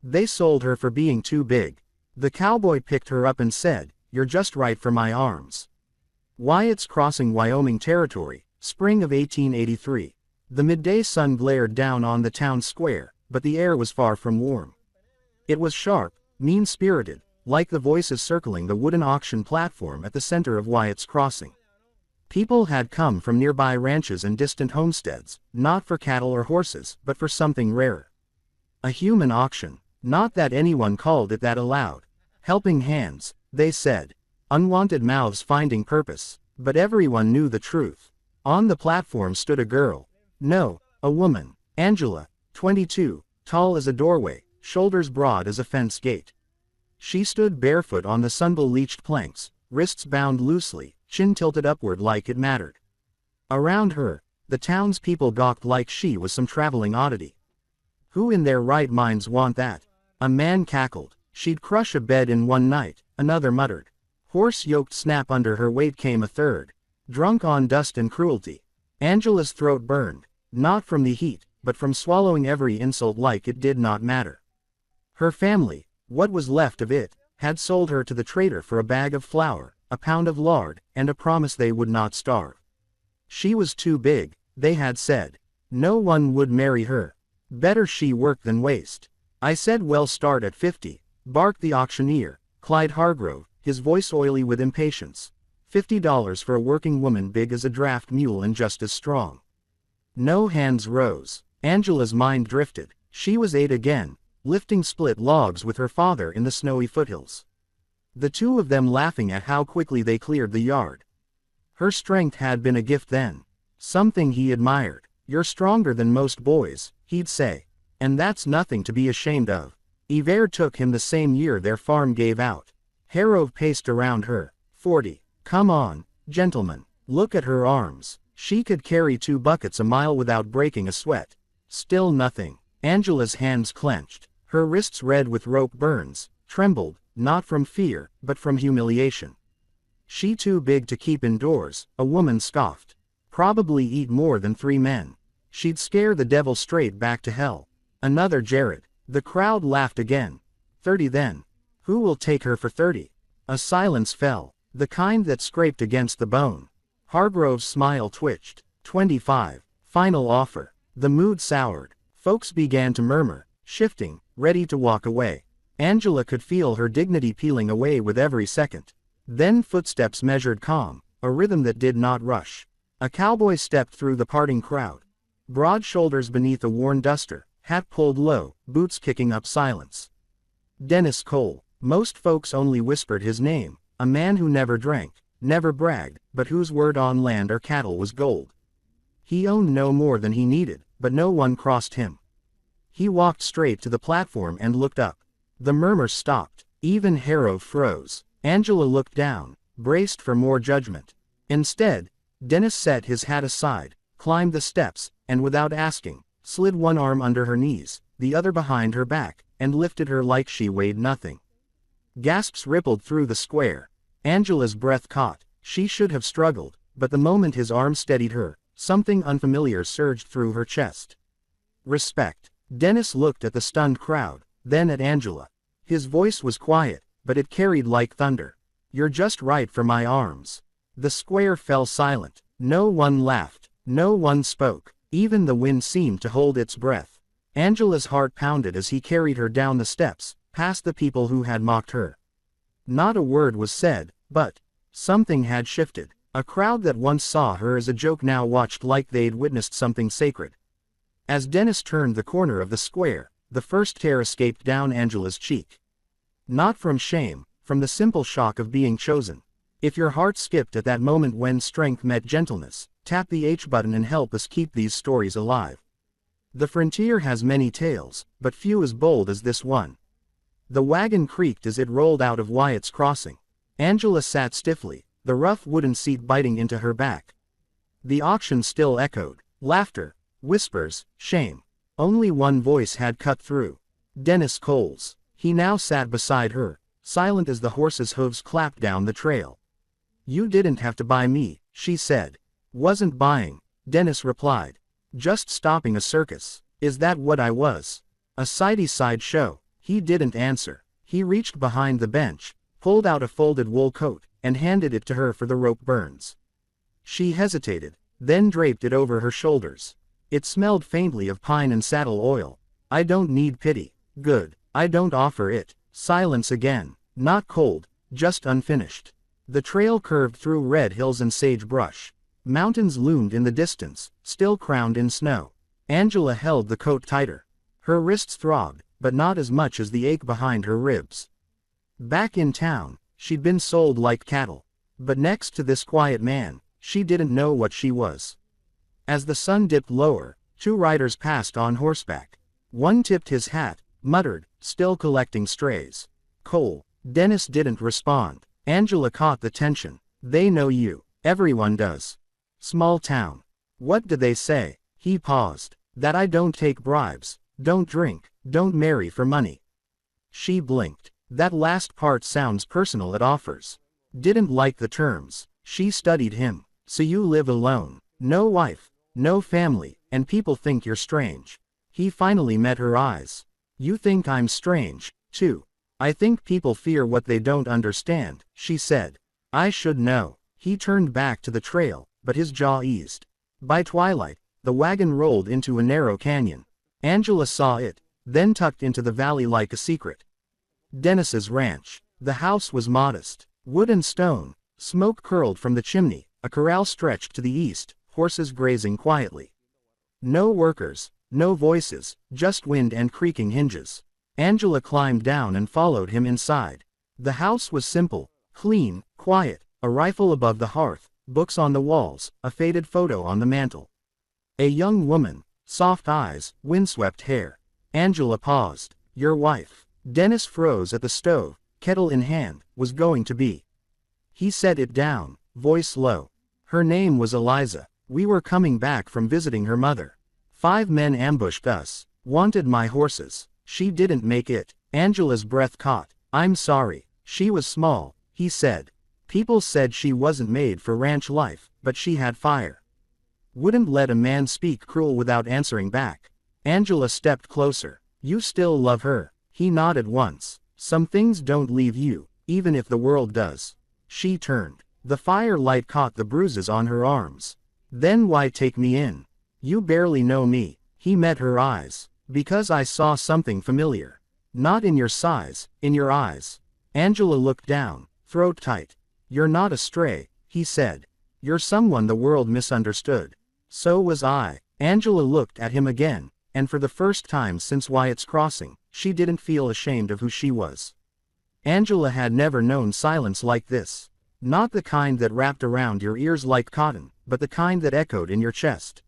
They sold her for being too big. The cowboy picked her up and said, "You're just right for my arms." Wyatt's Crossing, Wyoming Territory, spring of 1883. The midday sun glared down on the town square, but the air was far from warm. It was sharp, mean-spirited, like the voices circling the wooden auction platform at the center of Wyatt's Crossing. People had come from nearby ranches and distant homesteads, not for cattle or horses, but for something rarer. A human auction. Not that anyone called it that aloud. Helping hands, they said. Unwanted mouths finding purpose, but everyone knew the truth. On the platform stood a girl. No, a woman. Angela, 22, tall as a doorway, shoulders broad as a fence gate. She stood barefoot on the sun-bleached planks, wrists bound loosely, chin tilted upward like it mattered. Around her, the townspeople gawked like she was some traveling oddity. Who in their right minds want that? A man cackled. She'd crush a bed in one night, another muttered. Horse-yoked snap under her weight came a third. Drunk on dust and cruelty. Angela's throat burned, not from the heat, but from swallowing every insult like it did not matter. Her family, what was left of it, had sold her to the trader for a bag of flour, a pound of lard, and a promise they would not starve. She was too big, they had said. No one would marry her. Better she work than waste. I said, "Well, start at 50, barked the auctioneer, Clyde Hargrove, his voice oily with impatience. $50 for a working woman big as a draft mule and just as strong. No hands rose. Angela's mind drifted. She was 8 again, lifting split logs with her father in the snowy foothills. The two of them laughing at how quickly they cleared the yard. Her strength had been a gift then. Something he admired. You're stronger than most boys, he'd say. And that's nothing to be ashamed of. Yver took him the same year their farm gave out. Harrove paced around her. 40. Come on, gentlemen. Look at her arms. She could carry 2 buckets a mile without breaking a sweat. Still nothing. Angela's hands clenched. Her wrists red with rope burns, trembled, not from fear, but from humiliation. She too big to keep indoors, a woman scoffed. Probably eat more than 3 men. She'd scare the devil straight back to hell. Another Jared. The crowd laughed again. 30 then. Who will take her for 30? A silence fell, the kind that scraped against the bone. Hargrove's smile twitched. 25. Final offer. The mood soured. Folks began to murmur, shifting, ready to walk away. Angela could feel her dignity peeling away with every second. Then footsteps measured calm, a rhythm that did not rush. A cowboy stepped through the parting crowd. Broad shoulders beneath a worn duster, hat pulled low, boots kicking up silence. Dennis Cole. Most folks only whispered his name, a man who never drank, never bragged, but whose word on land or cattle was gold. He owned no more than he needed, but no one crossed him. He walked straight to the platform and looked up. The murmurs stopped. Even Harrove froze. Angela looked down, braced for more judgment. Instead, Dennis set his hat aside, climbed the steps, and without asking, slid one arm under her knees, the other behind her back, and lifted her like she weighed nothing. Gasps rippled through the square. Angela's breath caught. She should have struggled, but the moment his arm steadied her, something unfamiliar surged through her chest. Respect. Dennis looked at the stunned crowd, then at Angela. His voice was quiet, but it carried like thunder. You're just right for my arms. The square fell silent. No one laughed. No one spoke. Even the wind seemed to hold its breath. Angela's heart pounded as he carried her down the steps, past the people who had mocked her. Not a word was said, but something had shifted. A crowd that once saw her as a joke now watched like they'd witnessed something sacred. As Dennis turned the corner of the square, the first tear escaped down Angela's cheek. Not from shame, from the simple shock of being chosen. If your heart skipped at that moment when strength met gentleness, tap the H button and help us keep these stories alive. The frontier has many tales, but few as bold as this one. The wagon creaked as it rolled out of Wyatt's Crossing. Angela sat stiffly, the rough wooden seat biting into her back. The auction still echoed. Laughter, whispers, shame. Only one voice had cut through. Dennis Cole's. He now sat beside her, silent as the horse's hooves clapped down the trail. You didn't have to buy me, she said. Wasn't buying, Dennis replied. Just stopping a circus. Is that what I was? A sideside show, He didn't answer. He reached behind the bench, pulled out a folded wool coat, and handed it to her for the rope burns. She hesitated, then draped it over her shoulders. It smelled faintly of pine and saddle oil. I don't need pity. Good. I don't offer it. Silence again. Not cold, just unfinished. The trail curved through red hills and sagebrush. Mountains loomed in the distance, still crowned in snow. Angela held the coat tighter. Her wrists throbbed, but not as much as the ache behind her ribs. Back in town, she'd been sold like cattle. But next to this quiet man, she didn't know what she was. As the sun dipped lower, two riders passed on horseback. One tipped his hat, muttered, still collecting strays. Cole. Dennis didn't respond. Angela caught the tension. They know you. Everyone does. Small town. What do they say? He paused. That I don't take bribes, don't drink, don't marry for money. She blinked. That last part sounds personal. It offers. Didn't like the terms. She studied him. So you live alone. No wife, no family, and people think you're strange. He finally met her eyes. You think I'm strange, too. I think people fear what they don't understand, she said. I should know. He turned back to the trail, but his jaw eased. By twilight, the wagon rolled into a narrow canyon. Angela saw it, then tucked into the valley like a secret. Dennis's ranch. The house was modest. Wood and stone, smoke curled from the chimney, a corral stretched to the east, horses grazing quietly. No workers, no voices, just wind and creaking hinges. Angela climbed down and followed him inside. The house was simple, clean, quiet, a rifle above the hearth, books on the walls, a faded photo on the mantel. A young woman, soft eyes, windswept hair. Angela paused. Your wife. Dennis froze at the stove, kettle in hand, was going to be. He set it down, voice low. Her name was Eliza. We were coming back from visiting her mother. 5 men ambushed us, wanted my horses. She didn't make it. Angela's breath caught. I'm sorry. She was small, he said. People said she wasn't made for ranch life, but she had fire. Wouldn't let a man speak cruel without answering back. Angela stepped closer. You still love her. He nodded once. Some things don't leave you, even if the world does. She turned. The firelight caught the bruises on her arms. Then why take me in? You barely know me. He met her eyes. Because I saw something familiar. Not in your size, in your eyes. Angela looked down, throat tight. You're not a stray, he said. You're someone the world misunderstood. So was I. Angela looked at him again, and for the first time since Wyatt's crossing, she didn't feel ashamed of who she was. Angela had never known silence like this. Not the kind that wrapped around your ears like cotton, but the kind that echoed in your chest.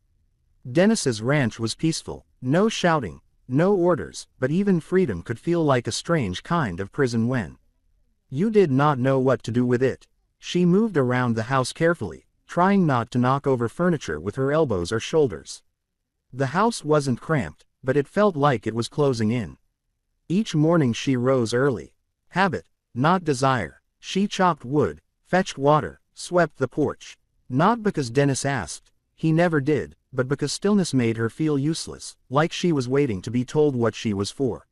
Dennis's ranch was peaceful. No shouting, no orders, but even freedom could feel like a strange kind of prison when you did not know what to do with it. She moved around the house carefully, trying not to knock over furniture with her elbows or shoulders. The house wasn't cramped, but it felt like it was closing in. Each morning she rose early. Habit, not desire. She chopped wood, fetched water, swept the porch. Not because Dennis asked. He never did, but because stillness made her feel useless, like she was waiting to be told what she was for.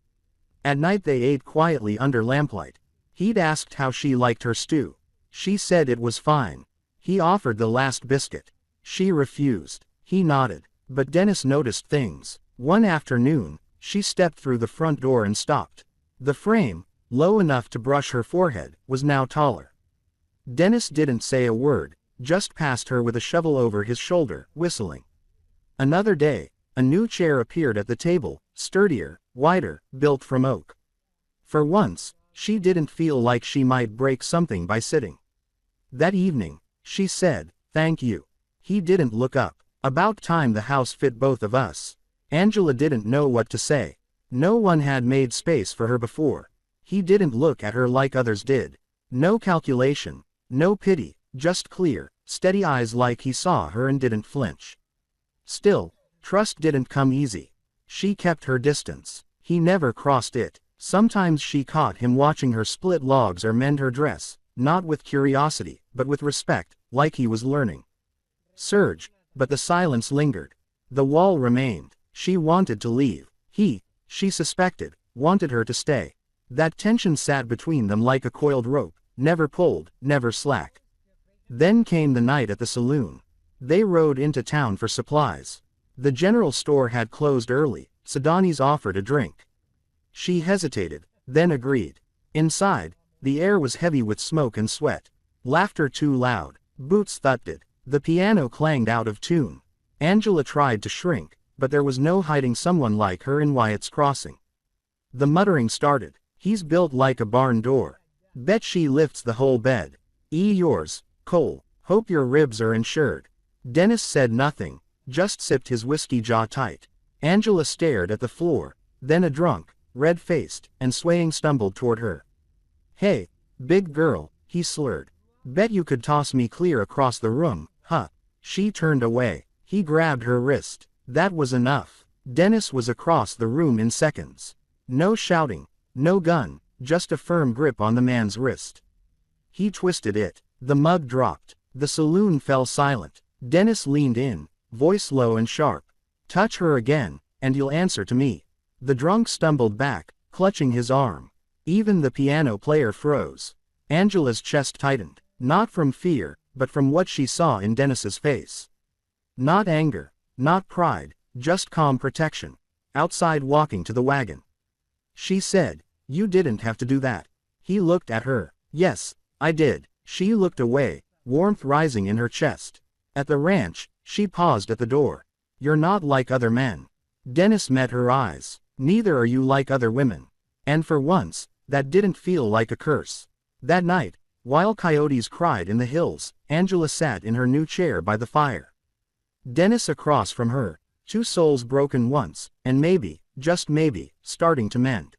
At night they ate quietly under lamplight. He'd asked how she liked her stew. She said it was fine. He offered the last biscuit. She refused. He nodded. But Dennis noticed things. One afternoon, she stepped through the front door and stopped. The frame, low enough to brush her forehead, was now taller. Dennis didn't say a word, just passed her with a shovel over his shoulder, whistling. Another day, a new chair appeared at the table, sturdier, wider, built from oak. For once, she didn't feel like she might break something by sitting. That evening, she said, "Thank you." He didn't look up. About time the house fit both of us. Angela didn't know what to say. No one had made space for her before. He didn't look at her like others did. No calculation, no pity, just clear, steady eyes like he saw her and didn't flinch. Still, trust didn't come easy. She kept her distance. He never crossed it. Sometimes she caught him watching her split logs or mend her dress, not with curiosity, but with respect, like he was learning. Surge, but the silence lingered. The wall remained. She wanted to leave. She suspected, wanted her to stay. That tension sat between them like a coiled rope, never pulled, never slack. Then came the night at the saloon. They rode into town for supplies. The general store had closed early. Sidonis offered a drink. She hesitated, then agreed. Inside, the air was heavy with smoke and sweat. Laughter too loud. Boots thudded. The piano clanged out of tune. Angela tried to shrink, but there was no hiding someone like her in Wyatt's Crossing. The muttering started. He's built like a barn door. Bet she lifts the whole bed. Yours, Cole. Hope your ribs are insured. Dennis said nothing, just sipped his whiskey jaw tight. Angela stared at the floor, then a drunk, red-faced, and swaying stumbled toward her. Hey, big girl, he slurred. Bet you could toss me clear across the room, huh? She turned away. He grabbed her wrist. That was enough. Dennis was across the room in seconds. No shouting, no gun, just a firm grip on the man's wrist. He twisted it. The mug dropped. The saloon fell silent. Dennis leaned in, voice low and sharp. Touch her again, and you'll answer to me. The drunk stumbled back, clutching his arm. Even the piano player froze. Angela's chest tightened, not from fear, but from what she saw in Dennis's face. Not anger, not pride, just calm protection. Outside walking to the wagon. She said, you didn't have to do that. He looked at her. Yes, I did. She looked away, warmth rising in her chest. At the ranch, she paused at the door. You're not like other men. Dennis met her eyes. Neither are you like other women. And for once, that didn't feel like a curse. That night, while coyotes cried in the hills, Angela sat in her new chair by the fire. Dennis across from her, two souls broken once, and maybe, just maybe, starting to mend.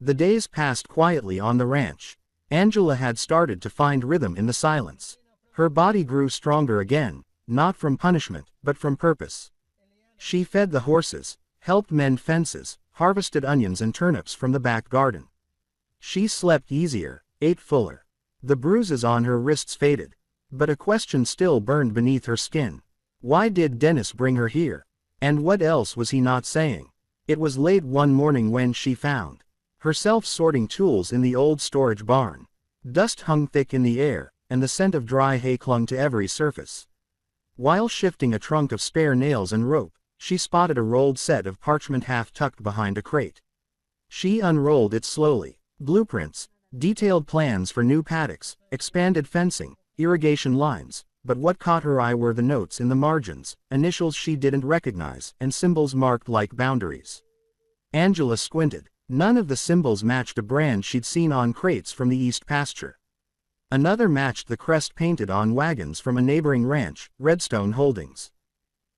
The days passed quietly on the ranch. Angela had started to find rhythm in the silence. Her body grew stronger again, not from punishment, but from purpose. She fed the horses, helped mend fences, harvested onions and turnips from the back garden. She slept easier, ate fuller. The bruises on her wrists faded. But a question still burned beneath her skin. Why did Dennis bring her here? And what else was he not saying? It was late one morning when she found herself sorting tools in the old storage barn. Dust hung thick in the air, and the scent of dry hay clung to every surface. While shifting a trunk of spare nails and rope, she spotted a rolled set of parchment half tucked behind a crate. She unrolled it slowly. Blueprints, detailed plans for new paddocks, expanded fencing, irrigation lines, but what caught her eye were the notes in the margins, initials she didn't recognize, and symbols marked like boundaries. Angela squinted. None of the symbols matched a brand she'd seen on crates from the East pasture. Another matched the crest painted on wagons from a neighboring ranch, Redstone Holdings.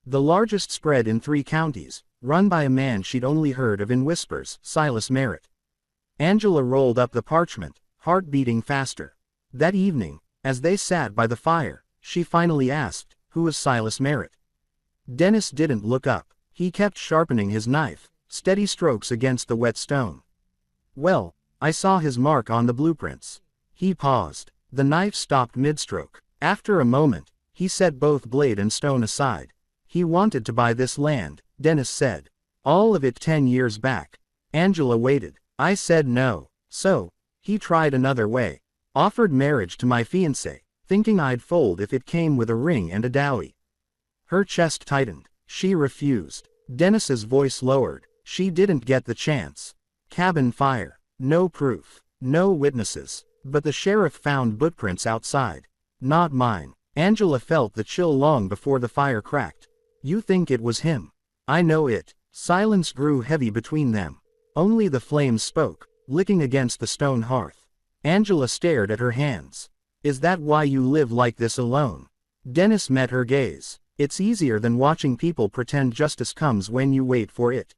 The largest spread in 3 counties, run by a man she'd only heard of in whispers, Silas Merritt. Angela rolled up the parchment, heart beating faster. That evening, as they sat by the fire, she finally asked, who was Silas Merritt? Dennis didn't look up. He kept sharpening his knife, steady strokes against the wet stone. Well, I saw his mark on the blueprints. He paused. The knife stopped mid-stroke. After a moment, he set both blade and stone aside. He wanted to buy this land, Dennis said. All of it 10 years back. Angela waited. I said no. So, he tried another way. Offered marriage to my fiancé, thinking I'd fold if it came with a ring and a dowry. Her chest tightened. She refused. Dennis's voice lowered. She didn't get the chance. Cabin fire. No proof. No witnesses. But the sheriff found footprints outside. Not mine. Angela felt the chill long before the fire cracked. You think it was him? I know it. Silence grew heavy between them. Only the flames spoke, licking against the stone hearth. Angela stared at her hands. Is that why you live like this alone? Dennis met her gaze. It's easier than watching people pretend justice comes when you wait for it.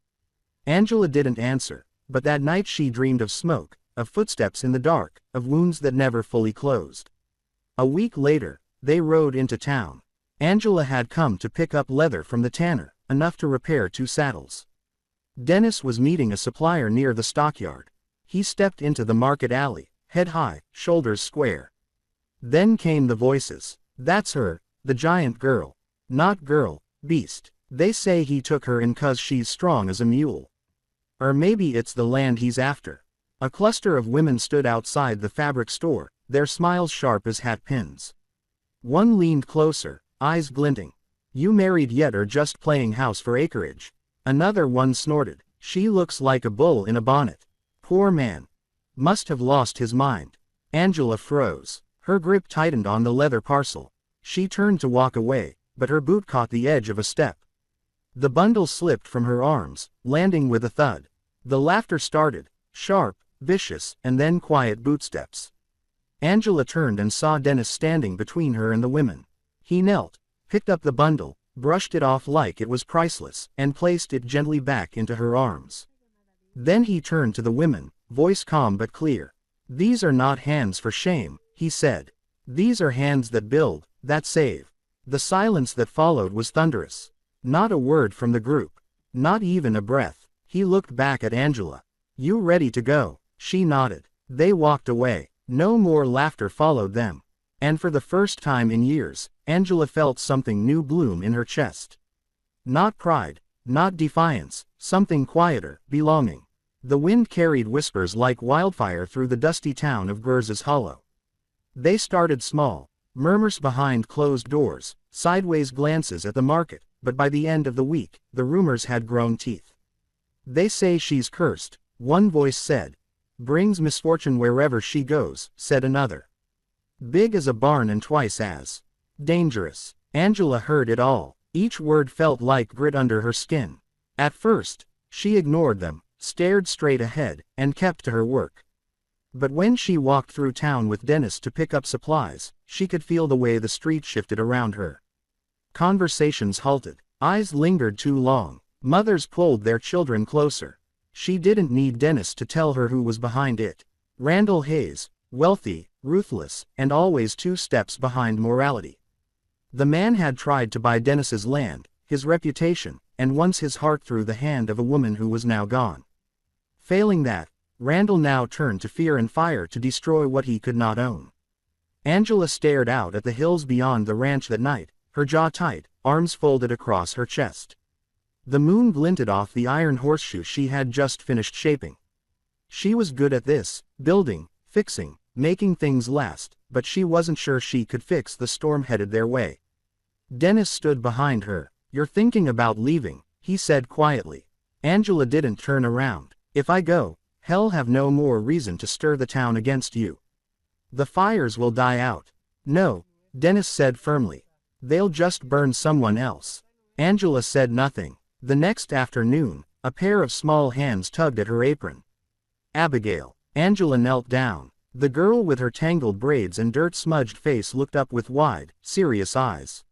Angela didn't answer, but that night she dreamed of smoke, of footsteps in the dark, of wounds that never fully closed. A week later, they rode into town. Angela had come to pick up leather from the tanner, enough to repair 2 saddles. Dennis was meeting a supplier near the stockyard. He stepped into the market alley, head high, shoulders square. Then came the voices. That's her, the giant girl. Not girl, beast. They say he took her in 'cause she's strong as a mule. Or maybe it's the land he's after. A cluster of women stood outside the fabric store, their smiles sharp as hat pins. One leaned closer, eyes glinting. You married yet or just playing house for acreage? Another one snorted. She looks like a bull in a bonnet. Poor man. Must have lost his mind. Angela froze. Her grip tightened on the leather parcel. She turned to walk away, but her boot caught the edge of a step. The bundle slipped from her arms, landing with a thud. The laughter started, sharp, vicious, and then quiet bootsteps. Angela turned and saw Dennis standing between her and the women. He knelt, picked up the bundle, brushed it off like it was priceless, and placed it gently back into her arms. Then he turned to the women, voice calm but clear. These are not hands for shame, he said. These are hands that build, that save. The silence that followed was thunderous. Not a word from the group. Not even a breath. He looked back at Angela. You ready to go? She nodded. They walked away. No more laughter followed them. And for the first time in years, Angela felt something new bloom in her chest. Not pride, not defiance, something quieter, belonging. The wind carried whispers like wildfire through the dusty town of Gurza's Hollow. They started small, murmurs behind closed doors, sideways glances at the market, but by the end of the week, the rumors had grown teeth. They say she's cursed, one voice said. Brings misfortune wherever she goes, said another. Big as a barn and twice as dangerous. Angela heard it all. Each word felt like grit under her skin. At first, she ignored them, stared straight ahead, and kept to her work. But when she walked through town with Dennis to pick up supplies, she could feel the way the street shifted around her. Conversations halted. Eyes lingered too long. Mothers pulled their children closer. She didn't need Dennis to tell her who was behind it. Randall Hayes, wealthy, ruthless, and always 2 steps behind morality. The man had tried to buy Dennis's land, his reputation, and once his heart through the hand of a woman who was now gone. Failing that, Randall now turned to fear and fire to destroy what he could not own. Angela stared out at the hills beyond the ranch that night, her jaw tight, arms folded across her chest. The moon glinted off the iron horseshoe she had just finished shaping. She was good at this, building, fixing, making things last, but she wasn't sure she could fix the storm headed their way. Dennis stood behind her. You're thinking about leaving, he said quietly. Angela didn't turn around. If I go, hell have no more reason to stir the town against you. The fires will die out. No, Dennis said firmly. They'll just burn someone else. Angela said nothing. The next afternoon, a pair of small hands tugged at her apron. Abigail. Angela knelt down. The girl with her tangled braids and dirt-smudged face looked up with wide, serious eyes.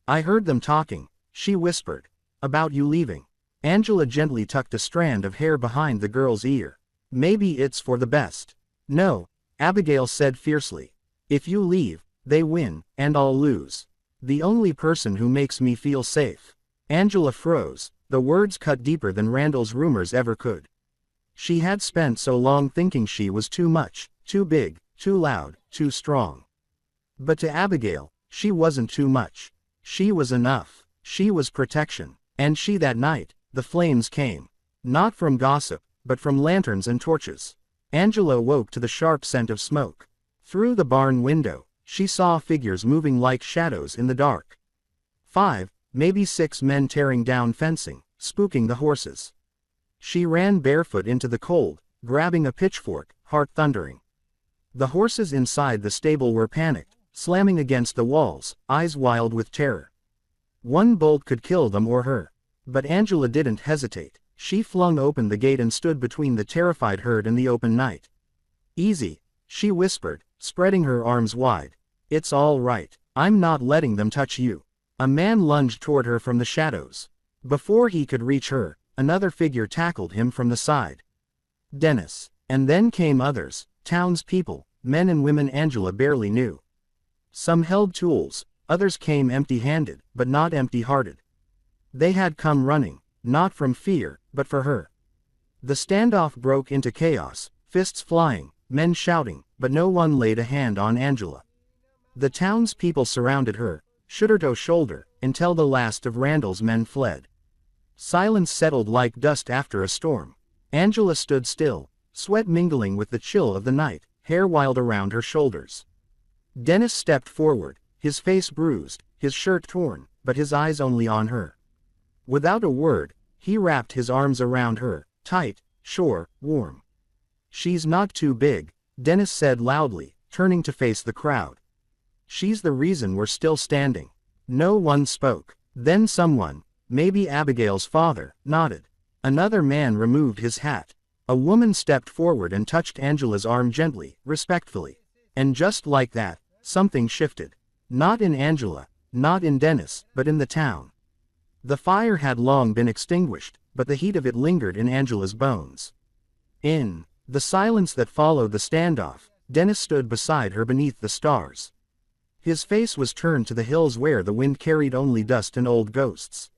I heard them talking, she whispered. About you leaving. Angela gently tucked a strand of hair behind the girl's ear. Maybe it's for the best. No, Abigail said fiercely. If you leave, they win, and I'll lose. The only person who makes me feel safe. Angela froze, the words cut deeper than Randall's rumors ever could. She had spent so long thinking she was too much, too big, too loud, too strong. But to Abigail, she wasn't too much. She was enough. She was protection. And that night, the flames came. Not from gossip, but from lanterns and torches. Angela woke to the sharp scent of smoke. Through the barn window, she saw figures moving like shadows in the dark. 5, maybe 6 men tearing down fencing, spooking the horses. She ran barefoot into the cold, grabbing a pitchfork, heart thundering. The horses inside the stable were panicked, slamming against the walls, eyes wild with terror. One bolt could kill them or her. But Angela didn't hesitate. She flung open the gate and stood between the terrified herd and the open night. Easy, she whispered, spreading her arms wide. It's all right. I'm not letting them touch you. A man lunged toward her from the shadows. Before he could reach her, another figure tackled him from the side. Dennis. And then came others, townspeople, men and women Angela barely knew. Some held tools, others came empty-handed, but not empty-hearted. They had come running, not from fear, but for her. The standoff broke into chaos, fists flying, men shouting, but no one laid a hand on Angela. The townspeople surrounded her, shoulder to shoulder, until the last of Randall's men fled. Silence settled like dust after a storm. Angela stood still, sweat mingling with the chill of the night, hair wild around her shoulders. Dennis stepped forward, his face bruised, his shirt torn, but his eyes only on her. Without a word, he wrapped his arms around her, tight, sure, warm. "She's not too big," Dennis said loudly, turning to face the crowd. "She's the reason we're still standing." No one spoke. Then someone, maybe Abigail's father, nodded. Another man removed his hat. A woman stepped forward and touched Angela's arm gently, respectfully. And just like that, something shifted. Not in Angela, not in Dennis, but in the town. The fire had long been extinguished, but the heat of it lingered in Angela's bones. In the silence that followed the standoff, Dennis stood beside her beneath the stars. His face was turned to the hills where the wind carried only dust and old ghosts.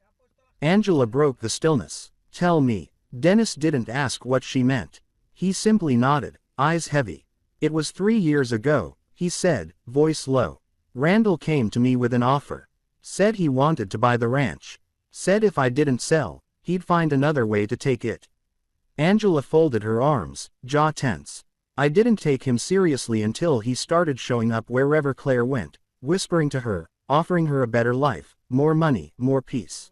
Angela broke the stillness. "Tell me." Dennis didn't ask what she meant. He simply nodded, eyes heavy. "It was 3 years ago," he said, voice low. "Randall came to me with an offer. Said he wanted to buy the ranch. Said if I didn't sell, he'd find another way to take it." Angela folded her arms, jaw tense. "I didn't take him seriously until he started showing up wherever Claire went, whispering to her, offering her a better life, more money, more peace."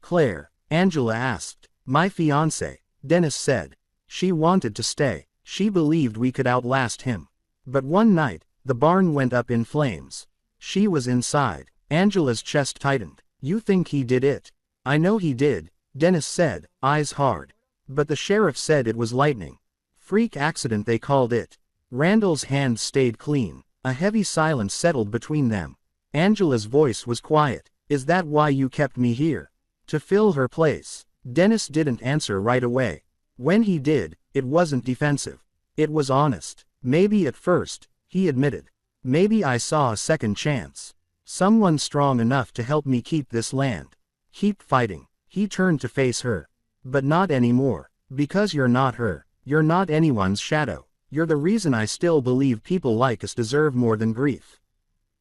"Claire?" Angela asked. "My fiancé," Dennis said. "She wanted to stay. She believed we could outlast him. But one night, the barn went up in flames. She was inside." Angela's chest tightened. "You think he did it?" "I know he did," Dennis said, eyes hard. "But the sheriff said it was lightning. Freak accident they called it." Randall's hands stayed clean. A heavy silence settled between them. Angela's voice was quiet. "Is that why you kept me here? To fill her place?" Dennis didn't answer right away. When he did, it wasn't defensive. It was honest. "Maybe at first," he admitted. "Maybe I saw a second chance. Someone strong enough to help me keep this land. Keep fighting." He turned to face her. "But not anymore. Because you're not her. You're not anyone's shadow. You're the reason I still believe people like us deserve more than grief."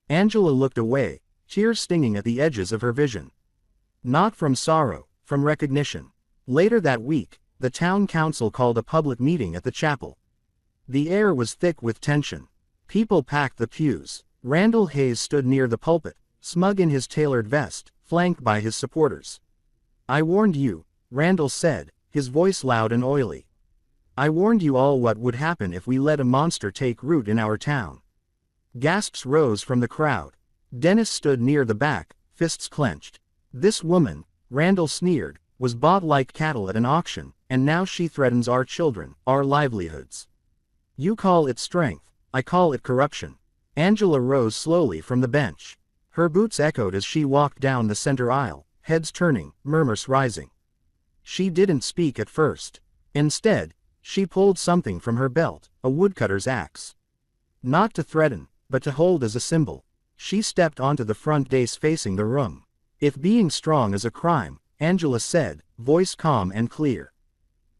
Angela looked away, tears stinging at the edges of her vision. Not from sorrow, from recognition. Later that week, the town council called a public meeting at the chapel. The air was thick with tension. People packed the pews. Randall Hayes stood near the pulpit, smug in his tailored vest, flanked by his supporters. "I warned you," Randall said, his voice loud and oily. "I warned you all what would happen if we let a monster take root in our town." Gasps rose from the crowd. Dennis stood near the back, fists clenched. "This woman," Randall sneered, "was bought like cattle at an auction, and now she threatens our children, our livelihoods. You call it strength, I call it corruption." Angela rose slowly from the bench. Her boots echoed as she walked down the center aisle, heads turning, murmurs rising. She didn't speak at first. Instead, she pulled something from her belt, a woodcutter's axe. Not to threaten, but to hold as a symbol. She stepped onto the front dais facing the room. "If being strong is a crime," Angela said, voice calm and clear,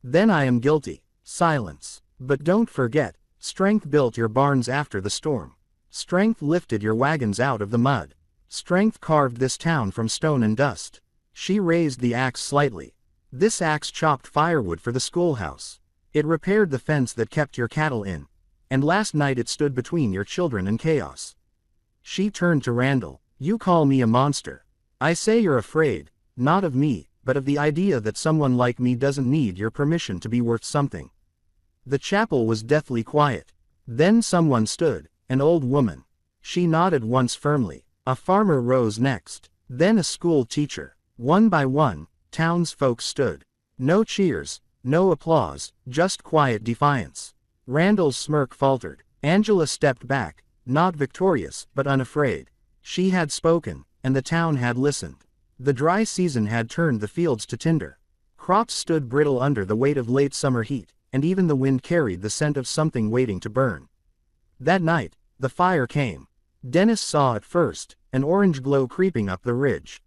"then I am guilty." Silence. "But don't forget, strength built your barns after the storm. Strength lifted your wagons out of the mud. Strength carved this town from stone and dust." She raised the axe slightly. "This axe chopped firewood for the schoolhouse. It repaired the fence that kept your cattle in. And last night it stood between your children and chaos." She turned to Randall. "You call me a monster. I say you're afraid, not of me, but of the idea that someone like me doesn't need your permission to be worth something." The chapel was deathly quiet. Then someone stood, an old woman. She nodded once firmly. A farmer rose next. Then a school teacher. One by one, townsfolk stood. No cheers, no applause, just quiet defiance. Randall's smirk faltered. Angela stepped back, not victorious, but unafraid. She had spoken, and the town had listened. The dry season had turned the fields to tinder. Crops stood brittle under the weight of late summer heat, and even the wind carried the scent of something waiting to burn. That night, the fire came. Dennis saw it first, an orange glow creeping up the ridge.